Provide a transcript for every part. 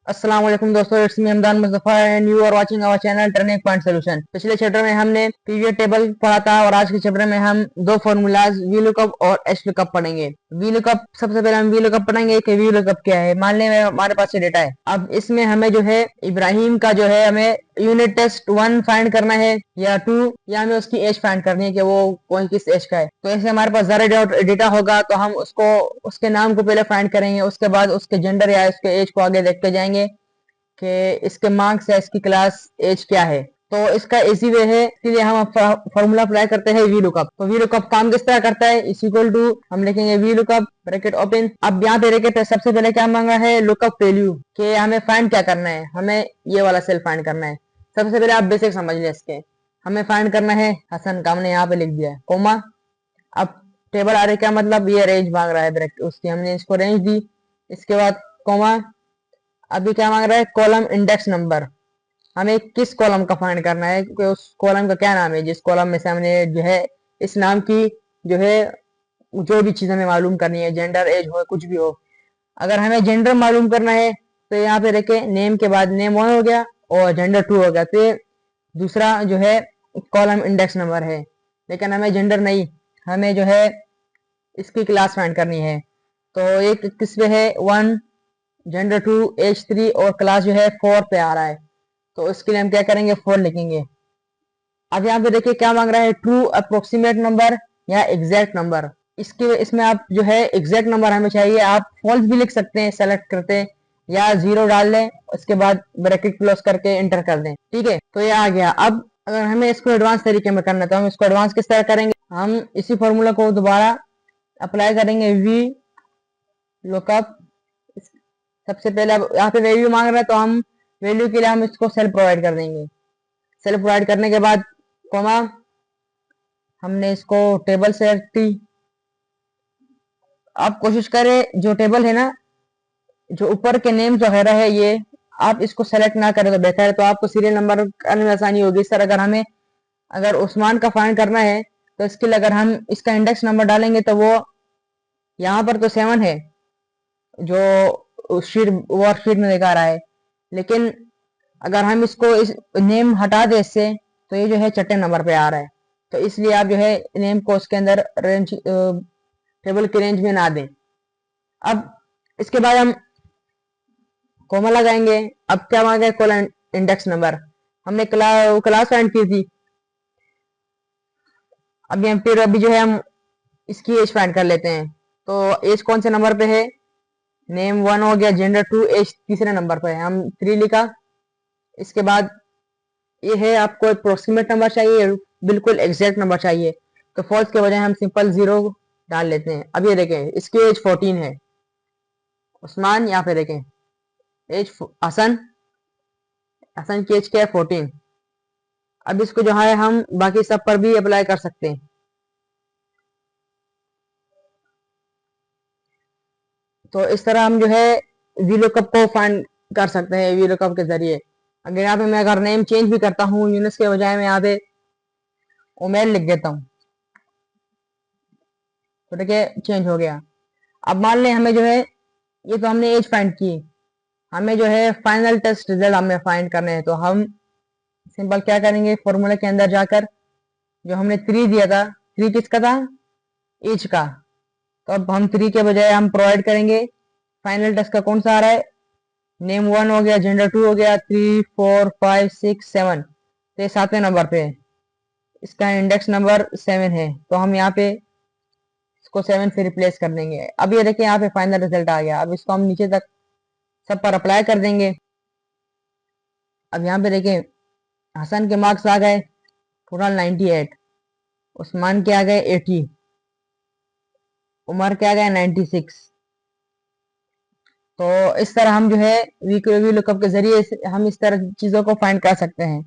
अस्सलाम वालेकुम दोस्तों, it's me Hamdan Mustafa and you are watching our channel turning point solution. पिछले चैप्टर में हमने पीवीएस टेबल पढ़ा था और आज के चैप्टर में हम दो फॉर्मूलाज वी लुकअप और एच लुकअप पढ़ेंगे। वी लुकअप सबसे पहले हम वी लुकअप पढ़ेंगे कि वी लुकअप क्या है। मान लें हमारे पास ये डेटा है। अब इसमें हमें जो है इब्राहिम का जो है हमें यूनिट टेस्ट 1 फाइंड करना है या 2, या हमें उसकी एज फाइंड करनी है कि वो कौन किस एज का है। तो ऐसे हमारे पास ज़्यादा डेटा होगा तो हम उसको उसके नाम को पहले फाइंड करेंगे, उसके बाद उसके जेंडर या उसके एज को आगे देखते जाएंगे कि इसके मार्क्स या इसकी क्लास एज क्या है। तो इसका इजी वे है, इसलिए हम फॉर्मूला अप्लाई करते हैं वी लुकअप। तो वी लुकअप काम किस तरह करता है, इज इक्वल टू हम लिखेंगे वी लुकअप ब्रैकेट ओपन। अब यहाँ पे ब्रैकेट सबसे पहले क्या मांगा है, लुकअप वैल्यू, कि हमें फाइंड क्या करना है, हमें ये वाला सेल फाइंड करना है। सबसे पहले आप बेसिक समझ लें इसके, हमें फाइंड करना है हसन का, हमने यहाँ पे लिख दिया है कोमा। अब टेबल आ रही क्या मतलब, ये रेंज मांग रहा है ब्रैकेट उसकी, हमने इसको रेंज दी। इसके बाद कोमा, अभी क्या मांग रहा है, कॉलम इंडेक्स नंबर। हमें किस कॉलम का फाइंड करना है, क्योंकि उस कॉलम का क्या नाम है, जिस कॉलम में से हमने जो है इस नाम की जो है जो भी चीज हमें मालूम करनी है, जेंडर एज हो कुछ भी हो। अगर हमें जेंडर मालूम करना है तो यहाँ पे रखे नेम के बाद नेम 1 हो गया और जेंडर 2 हो गया, तो ये दूसरा जो है कॉलम इंडेक्स नंबर है। लेकिन हमें जेंडर नहीं, हमें जो है इसकी क्लास फाइंड करनी है। तो एक किस पे है 1, जेंडर 2, एज 3 और क्लास जो है 4 पे आ रहा है। तो इसके लिए हम क्या करेंगे, 4 लिखेंगे। अब यहाँ पे देखिए क्या मांग रहा है, ट्रू अप्रोक्सीमेट नंबर या एग्जैक्ट नंबर। इसके इसमें आप जो है एग्जैक्ट नंबर हमें चाहिए। आप फॉल्स भी लिख सकते हैं सेलेक्ट करते, या 0 डाल दें, उसके बाद ब्रैकेट क्लोज करके एंटर कर दें। ठीक है, तो ये आ गया। अब अगर हमें इसको एडवांस तरीके में करना है तो हम इसको एडवांस किस तरह करेंगे, हम इसी फॉर्मूला को दोबारा अप्लाई करेंगे, वी लुकअप। सबसे पहले अब यहाँ पे वैल्यू मांग रहा है तो हम वैल्यू के लिए हम इसको सेल प्रोवाइड कर देंगे। सेल प्रोवाइड करने के बाद कॉमा, हमने इसको टेबल सेलेक्ट की। आप कोशिश करें जो टेबल है ना, जो ऊपर के नेम्स वगैरह है, ये आप इसको सेलेक्ट ना करें तो बेहतर है, तो आपको सीरियल नंबर करने में आसानी होगी। इस तरह अगर हमें अगर उस्मान का फाइंड करना है तो इसके लिए अगर हम इसका इंडेक्स नंबर डालेंगे तो वो यहाँ पर तो 7 है जो शीट वर्कशीट में दिखा रहा है, लेकिन अगर हम इसको इस नेम हटा दें इससे तो ये जो है छठे नंबर पे आ रहा है। तो इसलिए आप जो है नेम को उसके अंदर रेंज टेबल की रेंज में ना दें। अब इसके बाद हम कोमा लगाएंगे। अब क्या मांगे, कॉलम इंडेक्स नंबर, हमने क्लास फाइंड की थी। अभी हम फिर अभी जो है हम इसकी एज फाइंड कर लेते हैं। तो एज कौन से नंबर पे है, नेम 1 हो गया, जेंडर 2, एज तीसरे नंबर पे है, हम 3 लिखा। इसके बाद ये है आपको अप्रोक्सीमेट नंबर चाहिए, बिल्कुल एग्जैक्ट नंबर चाहिए, तो फॉल्स के बजाय हम सिंपल 0 डाल लेते हैं। अब ये देखें इसकी एज 14 है, उस्मान यहाँ पे देखें एज हसन, हसन की एज क्या है 14। अब इसको जो है हम बाकी सब पर भी अप्लाई कर सकते हैं। तो इस तरह हम जो है वी लुकअप को फाइंड कर सकते हैं वी लुकअप के जरिए। अगर यहाँ पे मैं अगर नेम चेंज भी करता हूँ, यूनिस के बजाय मैं यहाँ पे उमेर लिख देता हूँ, तो देखिए चेंज हो गया। अब मान लें हमें जो है, ये तो हमने एज फाइंड की, हमें जो है फाइनल टेस्ट रिजल्ट हमें फाइंड करने हैं। तो हम सिंपल क्या करेंगे, फॉर्मूले के अंदर जाकर जो हमने 3 दिया था, 3 किसका था, एज का, तो अब हम 3 के बजाय हम प्रोवाइड करेंगे फाइनल टेस्ट का कौन सा आ रहा है, नेम 1 हो गया, जेंडर 2 हो गया, 3 4 5 6 7, तो ये 7वें नंबर पे है, इसका इंडेक्स नंबर 7 है, तो हम यहाँ पे इसको 7 से रिप्लेस कर देंगे। अब ये देखिए यहाँ पे फाइनल रिजल्ट आ गया। अब इसको हम नीचे तक सब पर अप्लाई कर देंगे। अब यहाँ पे देखिए हसन के मार्क्स आ गए टोटल 98, उस्मान के आ गए 80, उमर के आ गए 96। तो इस तरह हम जो है वी लुकअप के जरिए हम इस तरह चीजों को फाइंड कर सकते हैं।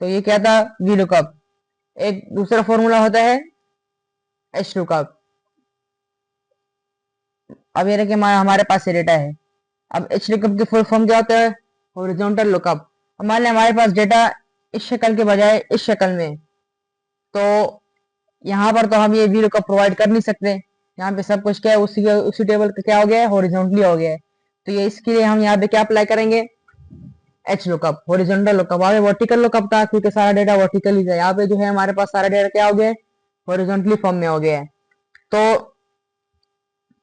तो ये क्या था, वी लुकअप। एक दूसरा फॉर्मूला होता है एच लुकअप। अब ये देखिए हमारे पास ये डेटा है। अब एच लुकअप की फुल फॉर्म क्या होता है, हॉरिजॉन्टल लुकअप। अब मान लें हमारे पास डेटा इस शक्ल के बजाय इस शक्ल में, तो यहाँ पर तो हम ये वी लुकअप प्रोवाइड कर नहीं सकते। यहाँ पे सब कुछ क्या है, उसी टेबल का क्या हो गया है, हॉरिजॉन्टली हो गया है। तो ये इसके लिए हम यहाँ पे क्या अप्लाई करेंगे, एच लुकअप, हॉरिजॉन्टल लुकअप। वहां पे वर्टिकल लुकअप था क्योंकि सारा डेटा वर्टिकल ही था, यहाँ पे जो है हमारे पास सारा डेटा क्या हो गया है, हॉरिजॉन्टली फॉर्म में हो गया है। तो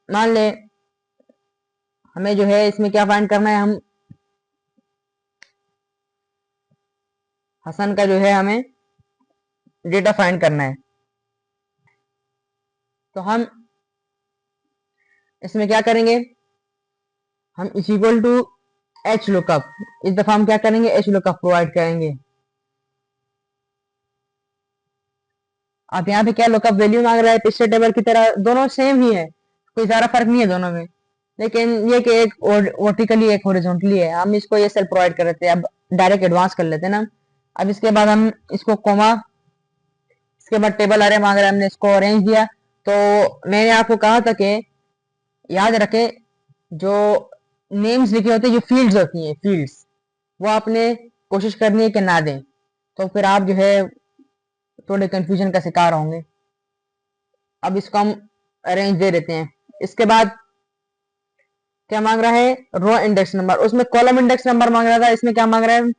मान ले हमें जो है इसमें क्या फाइंड करना है, हम हसन का जो है हमें डेटा फाइंड करना है। तो हम इसमें क्या करेंगे, हम is equal to H lookup, इस दफा हम क्या करेंगे, एच लुकअप प्रोवाइड करेंगे। आप यहाँ पे क्या लुकअप वैल्यू मांग रहा है, पिछले टेबल की तरह दोनों सेम ही है, कोई ज्यादा फर्क नहीं है दोनों में, लेकिन ये कि एक वर्टिकली एक हॉरिजॉन्टली है। हम इसको ये सेल प्रोवाइड कर देते हैं। अब डायरेक्ट एडवांस कर लेते हैं ना। अब इसके बाद हम इसको कोमा, इसके बाद टेबल अरे मांग रहा है, हमने इसको अरेंज दिया। तो मैंने आपको कहा था कि याद रखें जो नेम्स लिखे होते हैं, जो फील्ड्स होती हैं, फील्ड्स वो आपने कोशिश करनी है कि ना दें, तो फिर आप जो है थोड़े कंफ्यूजन का शिकार होंगे। अब इसको हम अरेंज दे देते हैं। इसके बाद क्या मांग रहा है, रो इंडेक्स नंबर, उसमें कॉलम इंडेक्स नंबर मांग रहा था, इसमें क्या मांग रहा है,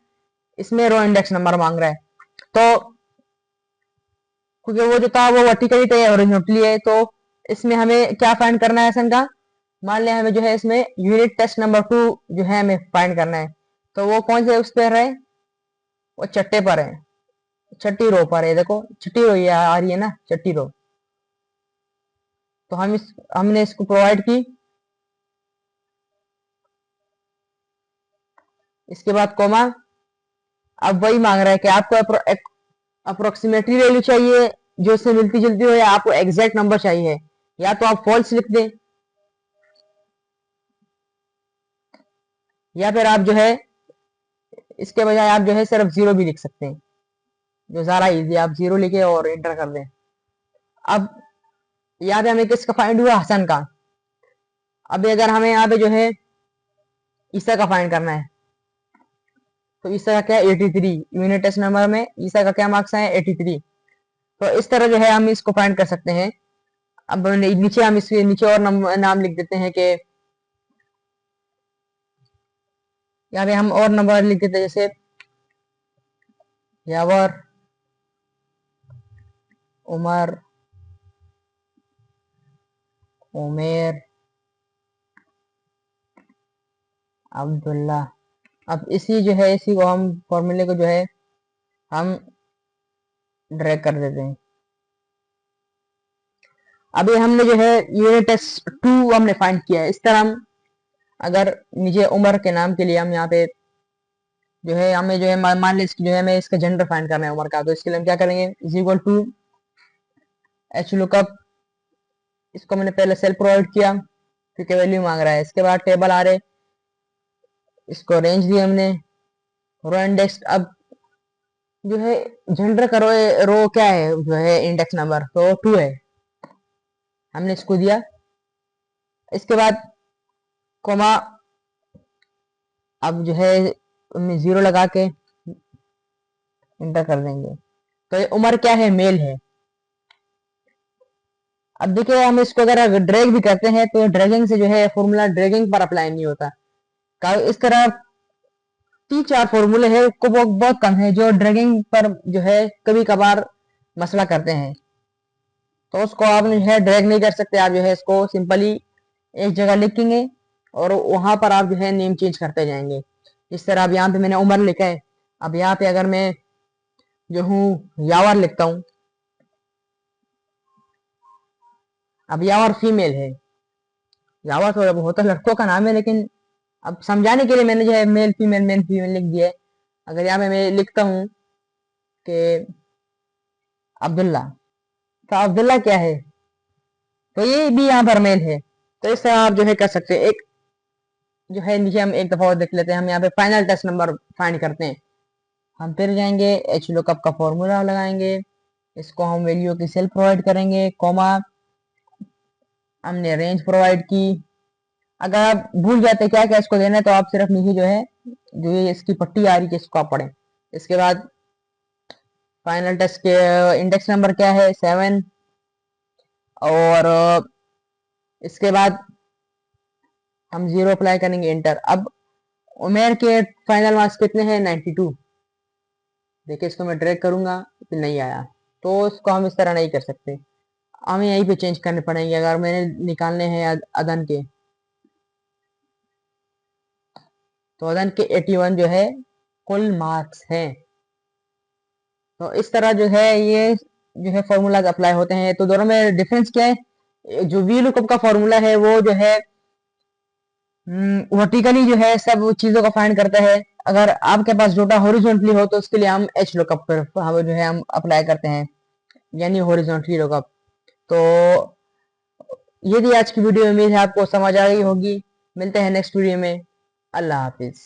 इसमें रो इंडेक्स नंबर मांग रहा है। तो क्योंकि वो जो था वो वर्टिकली था, हॉरिजॉन्टली है, तो इसमें हमें क्या फाइंड करना है हसन का, मान लिया हमें जो है इसमें यूनिट टेस्ट नंबर 2 जो है हमें फाइंड करना है। तो वो कौन से उस पर है, वो छठे पर है, छठी रो पर है, देखो छठी रो ये आ रही है ना, छठी रो। तो हमने इसको प्रोवाइड की। इसके बाद कोमा, अब वही मांग रहा है कि आपको अप्रोक्सीमेटली वैल्यू चाहिए जो इससे मिलती जुलती हो, या आपको एग्जैक्ट नंबर चाहिए, या तो आप फॉल्स लिख दें, या फिर आप जो है इसके बजाय आप जो है सिर्फ जीरो भी लिख सकते हैं, जो ज्यादा इजी, आप जीरो लिखे और एंटर कर दें। अब यहाँ पे हमें किसका फाइंड हुआ, हसन का। अभी अगर हमें यहाँ पे जो है ईसा का फाइंड करना है, तो ईसा का क्या है 83, यूनिट टेस्ट नंबर में ईसा का क्या मार्क्स है 83। तो इस तरह जो है हम इसको फाइंड कर सकते हैं। अब नीचे हम इसके नीचे और नाम लिख देते हैं कि यहाँ पे हम और नंबर लिख देते हैं, जैसे यावर, उमर, उमेर, अब्दुल्ला। अब इसी जो है इसी को हम फॉर्मूले को जो है हम ड्रैग कर देते हैं। अभी हमने जो है यूनिट टेस्ट 2 हमने फाइंड किया है। इस तरह हम अगर नीचे उमर के नाम के लिए हम यहाँ पे जो है हमें जो है मान ली जो है हमें इसका जेंडर फाइंड करना है उमर का, तो इसके लिए हम क्या करेंगे, is equal to H lookup, इसको मैंने पहले सेल प्रोवाइड किया क्योंकि वैल्यू मांग रहा है। इसके बाद टेबल आ रहे, इसको रेंज दी हमने, रो इंडेक्स। अब जो है जेंडर का रो क्या है, जो है इंडेक्स नंबर तो 2 है, हमने इसको दिया। इसके बाद कोमा, अब जो है जीरो लगा के इंटर कर देंगे। तो ये उम्र क्या है, मेल है। अब देखिए हम इसको अगर ड्रैग भी करते हैं तो ड्रैगिंग से जो है फॉर्मूला ड्रैगिंग पर अप्लाई नहीं होता। इस तरह 3-4 फॉर्मूले हैं, उसको बहुत कम है जो ड्रैगिंग पर जो है कभी कभार मसला करते हैं, तो उसको आप जो है ड्रैग नहीं कर सकते। आप जो है इसको सिंपली एक जगह लिखेंगे और वहां पर आप जो है नेम चेंज करते जाएंगे। इस तरह अब यहाँ पे मैंने उमर लिखा है। अब यहाँ पे अगर मैं जो हूँ यावर लिखता हूँ, अब यावर फीमेल है, यावर तो होता लड़कों का नाम है, लेकिन अब समझाने के लिए मैंने जो है मेल फीमेल लिख दिया है। अगर यहाँ पे मैं लिखता हूँ कि अब्दुल्ला, तो अब्दुल्ला क्या है, तो ये भी यहाँ पर मेल है। तो इस तरह आप जो है कर सकते हैं। एक जो है नीचे हम एक दफा और देख लेते हैं, हम यहाँ पे फाइनल टेस्ट नंबर फाइंड करते हैं। हम फिर जाएंगे एच लुकअप का फॉर्मूला लगाएंगे, इसको हम वैल्यू की सेल प्रोवाइड करेंगे, कॉमा, हमने रेंज प्रोवाइड की। अगर आप भूल जाते क्या क्या इसको देना है, तो आप सिर्फ नीचे जो है जो ये इसकी पट्टी आ रही है इसको आप पढ़ें। इसके बाद फाइनल टेस्ट के इंडेक्स नंबर क्या है 7, और इसके बाद हम 0 अप्लाई करेंगे, एंटर। अब उमेर के फाइनल मार्क्स कितने हैं? 92। देखिए इसको मैं ड्रैग करूंगा तो नहीं आया, तो इसको हम इस तरह नहीं कर सकते, हमें यहीं पे चेंज करने पड़ेंगे अगर मैंने निकालने हैं अदन के। तो अदन के 81 जो है कुल मार्क्स हैं। तो इस तरह जो है ये जो है फॉर्मूलाज अप्लाई होते हैं। तो दोनों में डिफरेंस क्या है? जो वी लुकअप का फॉर्मूला है वो जो है वर्टिकली जो है सब चीजों को फाइंड करता है। अगर आपके पास डेटा हॉरिजॉन्टली हो तो उसके लिए हम एच लुकअप पर हम जो है हम अप्लाई करते हैं, यानी हॉरिजॉन्टली लुकअप। तो ये थी आज की वीडियो, उम्मीद है आपको समझ आ गई होगी। मिलते हैं नेक्स्ट वीडियो में। अल्लाह हाफिज।